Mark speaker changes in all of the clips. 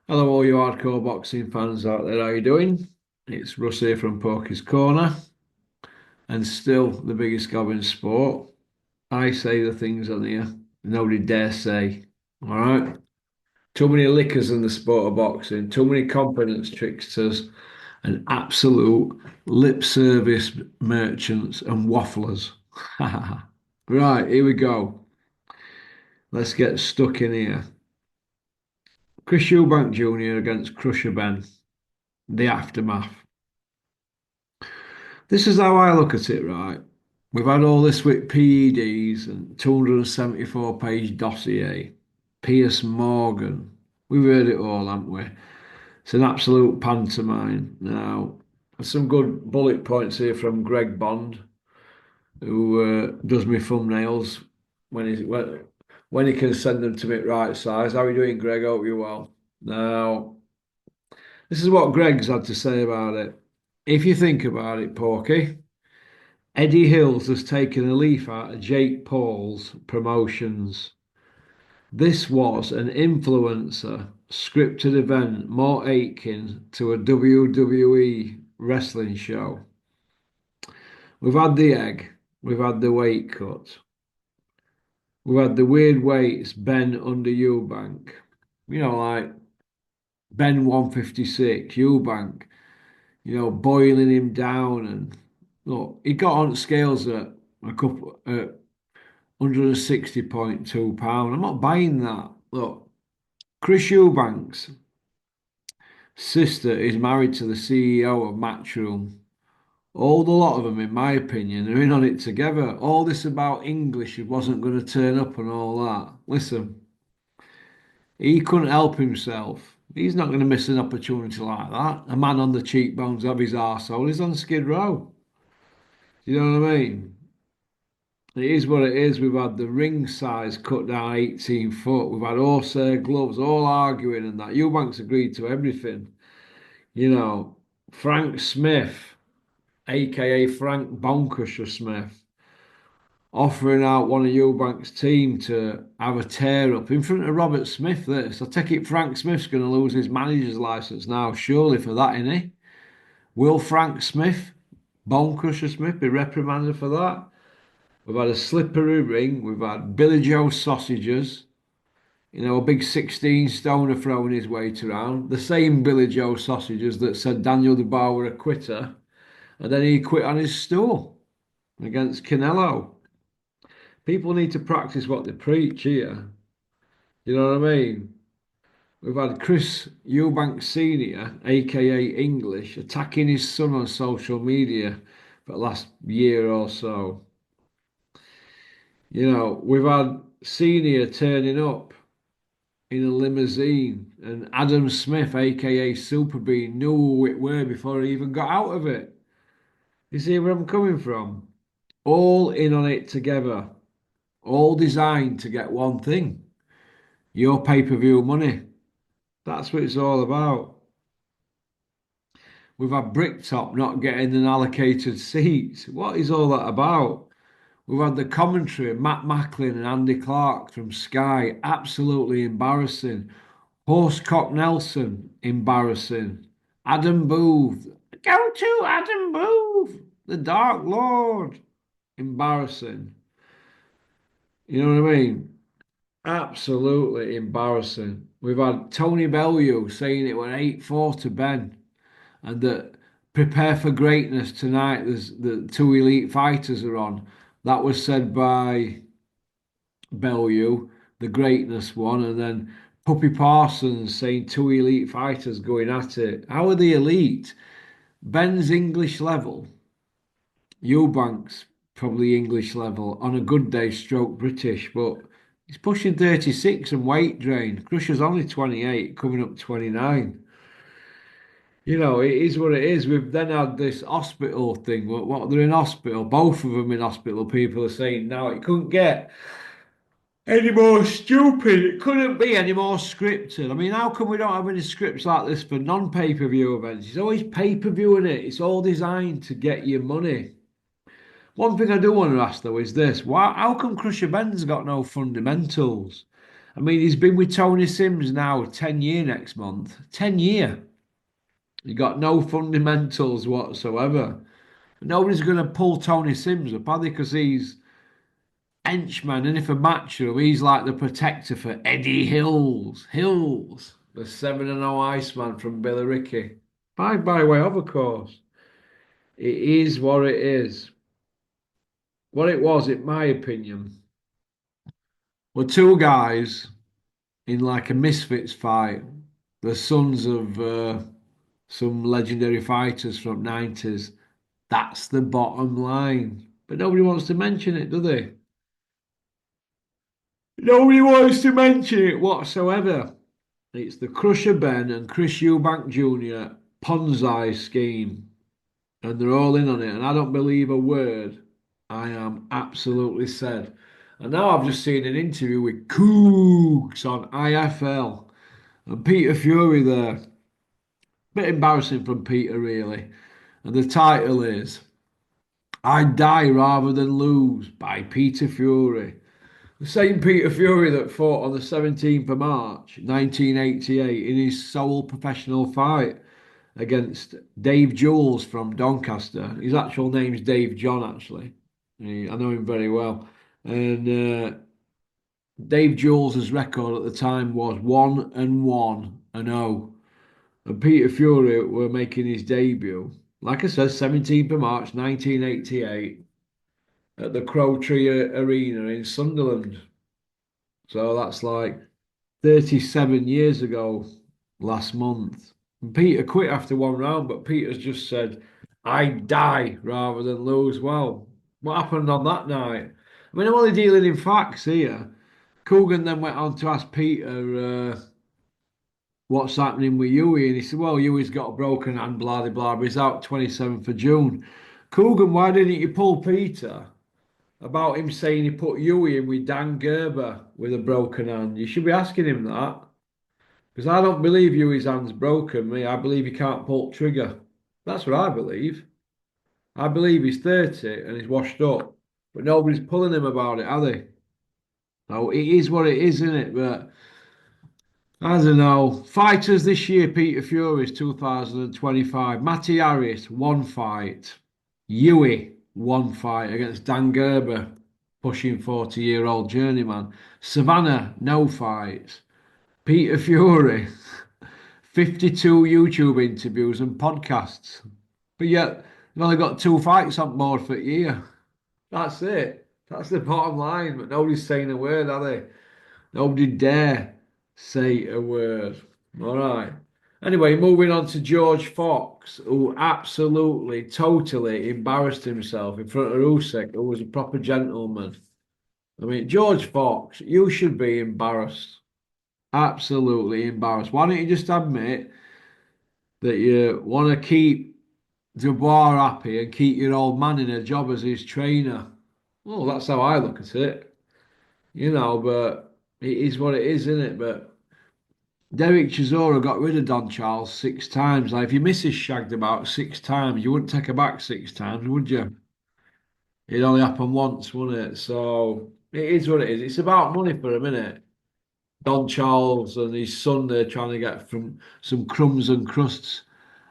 Speaker 1: Hello, all you hardcore boxing fans out there. How you doing? It's Russ here from Porky's Corner, and still the biggest gob in sport. I say the things on here nobody dare say. All right. Too many lickers in the sport of boxing. Too many confidence tricksters and absolute lip service merchants and wafflers. Right, here we go. Let's get stuck in here. Chris Eubank Jr. against Krusher Benn. The aftermath. This is how I look at it, right? We've had all this with PEDs and 274-page dossier, Pierce Morgan. We've heard it all, haven't we? It's an absolute pantomime. Now, there's some good bullet points here from Greg Bond, who does my thumbnails when he can send them to me right size. How are you doing, Greg? Hope you're well. Now, this is what Greg's had to say about it. If you think about it, Porky. Eddie Hills has taken a leaf out of Jake Paul's promotions. This was an influencer scripted event more akin to a WWE wrestling show. We've had the egg, we've had the weight cut, we've had the weird weights Benn under Eubank. Like Ben 156, Eubank, boiling him down. And look, he got on scales at a couple. 160.2 pound. I'm not buying that. Look, Chris Eubank's sister is married to the CEO of Matchroom. All the lot of them, in my opinion, are in on it together. All this about English, he wasn't going to turn up and all that. Listen, he couldn't help himself. He's not going to miss an opportunity like that. A man on the cheekbones of his arsehole is on Skid Row. You know what I mean? It is what it is. We've had the ring size cut down 18 foot. We've had horsehair gloves, all arguing and that. Eubanks agreed to everything. You know, Frank Smith, aka Frank Bonkusher Smith, offering out one of Eubanks' team to have a tear up in front of Robert Smith. This, I take it Frank Smith's going to lose his manager's license now, surely for that, innit? Will Frank Smith, Bonkusher Smith, be reprimanded for that? We've had a slippery ring. We've had Billy Joe sausages. A big 16 stoner throwing his weight around. The same Billy Joe sausages that said Daniel Dubois were a quitter. And then he quit on his stool against Canelo. People need to practice what they preach here. You know what I mean? We've had Chris Eubank Sr., aka English, attacking his son on social media for the last year or so. We've had Senior turning up in a limousine, and Adam Smith, aka Super Bean, knew who it were before he even got out of it. You see where I'm coming from? All in on it together, all designed to get one thing: your pay-per-view money. That's what it's all about. We've had Bricktop not getting an allocated seat. What is all that about? We've had the commentary, Matt Macklin and Andy Clark from Sky, absolutely embarrassing. Horsecock Nelson, embarrassing. Adam Booth, go to Adam Booth, the Dark Lord, embarrassing. You know what I mean? Absolutely embarrassing. We've had Tony Bellew saying it were 8-4 to Ben, and that prepare for greatness tonight. There's the two elite fighters are on. That was said by Bellew, the greatness one, and then Puppy Parsons saying two elite fighters going at it. How are the elite? Ben's English level, Eubank's probably English level, on a good day, stroke British, but he's pushing 36 and weight drain. Crusher's only 28, coming up 29. It is what it is. We've then had this hospital thing. What they're in hospital, both of them in hospital. People are saying now it couldn't get any more stupid. It couldn't be any more scripted. I mean, how come we don't have any scripts like this for non-pay-per-view events? It's always pay-per-view in it. It's all designed to get your money. One thing I do want to ask though is this: how come Crusher Ben's got no fundamentals? I mean, he's been with Tony Sims now 10 year next month. 10 year. He got no fundamentals whatsoever. Nobody's going to pull Tony Sims up, are they? Because he's henchman, and if a matcher, he's like the protector for Eddie Hills. Hills, the 7-0 Iceman from Billericay. By way of course. It is what it is. What it was, in my opinion, were two guys in like a misfits fight. The sons of some legendary fighters from 90s. That's the bottom line. But nobody wants to mention it, do they? Nobody wants to mention it whatsoever. It's the Krusher Benn and Chris Eubank Jr. Ponzi scheme. And they're all in on it. And I don't believe a word. I am absolutely sad. And now I've just seen an interview with Coogs on IFL. And Peter Fury there. Bit embarrassing from Peter, really. And the title is I Die Rather Than Lose by Peter Fury. The same Peter Fury that fought on the 17th of March 1988 in his sole professional fight against Dave Jules from Doncaster. His actual name's Dave John, actually. I know him very well. And Dave Jules' record at the time was 1-1-0. And Peter Fury were making his debut. Like I said, 17th of March 1988 at the Crow Tree Arena in Sunderland. So that's like 37 years ago last month. And Peter quit after one round, but Peter's just said, I die rather than lose. Well, what happened on that night? I mean, I'm only dealing in facts here. Coogan then went on to ask Peter what's happening with Huey, and he said, well, Huey's got a broken hand, blah, blah, blah, but he's out 27th of June. Coogan, why didn't you pull Peter about him saying he put Huey in with Dan Gerber with a broken hand? You should be asking him that. Because I don't believe Huey's hand's broken. Me, I believe he can't pull trigger. That's what I believe. I believe he's 30 and he's washed up. But nobody's pulling him about it, are they? So it is what it is, isn't it? But I don't know. Fighters this year, Peter Fury's 2025. Matty Harris, one fight. Huey, one fight against Dan Gerber, pushing 40-year-old journeyman. Savannah, no fights. Peter Fury, 52 YouTube interviews and podcasts. But yet, they've only got two fights on board for a year. That's it. That's the bottom line. But nobody's saying a word, are they? Nobody dare say a word. All right. Anyway, moving on to George Fox, who absolutely, totally embarrassed himself in front of Usyk, who was a proper gentleman. I mean, George Fox, you should be embarrassed. Absolutely embarrassed. Why don't you just admit that you want to keep Dubois happy and keep your old man in a job as his trainer? Well, that's how I look at it. But it is what it is, isn't it? But Derek Chisora got rid of Don Charles 6 times. Like, if your missus shagged about 6 times, you wouldn't take her back 6 times, would you? It only happened once, wouldn't it? So it is what it is. It's about money for a minute. Don Charles and his son, they're trying to get from some crumbs and crusts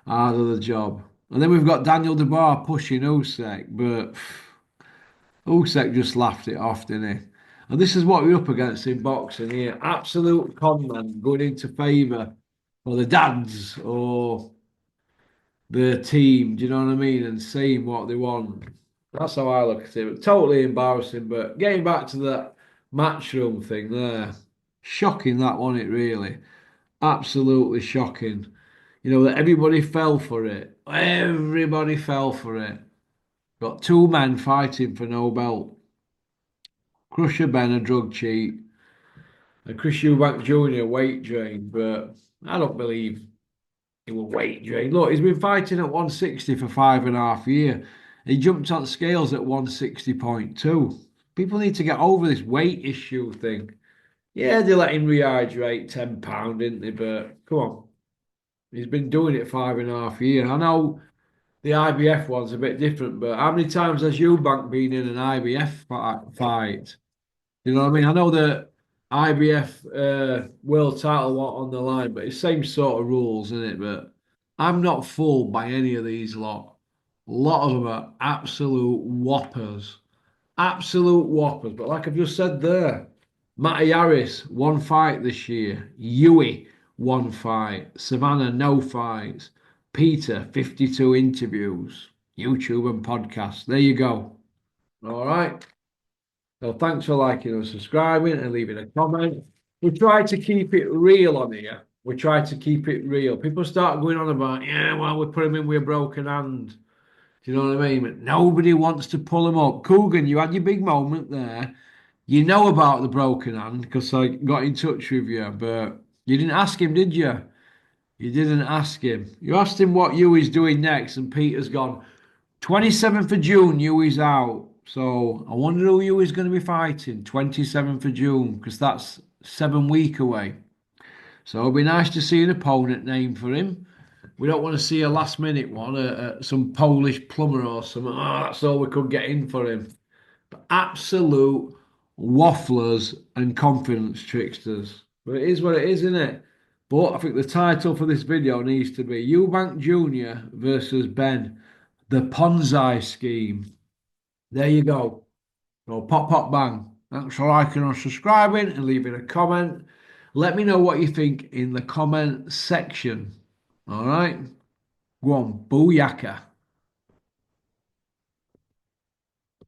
Speaker 1: out of the job. And then we've got Daniel Dubois pushing Usyk, but Usyk just laughed it off, didn't he? And this is what we're up against in boxing here. Absolute con man going into favour for the dads or the team, do you know what I mean? And saying what they want. That's how I look at it. Totally embarrassing. But getting back to that matchroom thing there, shocking that one, it really. Absolutely shocking. That everybody fell for it. Everybody fell for it. Got two men fighting for no belt. Krusher Ben, a drug cheat, and Chris Eubank Jr. weight drain. But I don't believe he will weight drain. Look, he's been fighting at 160 for 5.5 years. He jumped on scales at 160.2. People need to get over this weight issue thing. Yeah, they let him rehydrate £10, didn't they? But come on. He's been doing it 5.5 years. I know the IBF one's a bit different, but how many times has Eubank been in an IBF fight? You know what I mean? I know that IBF world title lot on the line, but it's same sort of rules, isn't it? But I'm not fooled by any of these lot. A lot of them are absolute whoppers. Absolute whoppers. But like I've just said there, Matty Harris, one fight this year. Yui, one fight. Savannah, no fights. Peter, 52 interviews. YouTube and podcast. There you go. All right. So thanks for liking and subscribing and leaving a comment. We try to keep it real on here. We try to keep it real. People start going on about, yeah, well, we put him in with a broken hand. Do you know what I mean? But nobody wants to pull him up. Coogan, you had your big moment there. You know about the broken hand because I got in touch with you, but you didn't ask him, did you? You didn't ask him. You asked him what Yui's doing next, and Peter's gone. 27th of June, Yui's out. So I wonder who Yui's going to be fighting. 27th of June, because that's 7 weeks away. So it'll be nice to see an opponent name for him. We don't want to see a last minute one, some Polish plumber or something. Oh, that's all we could get in for him. Absolute wafflers and confidence tricksters. But it is what it is, isn't it? But I think the title for this video needs to be Eubank Jr. versus Benn, the Ponzi scheme. There you go. So pop, pop, bang. Thanks for liking and subscribing and leaving a comment. Let me know what you think in the comment section. All right? Go on, booyaka.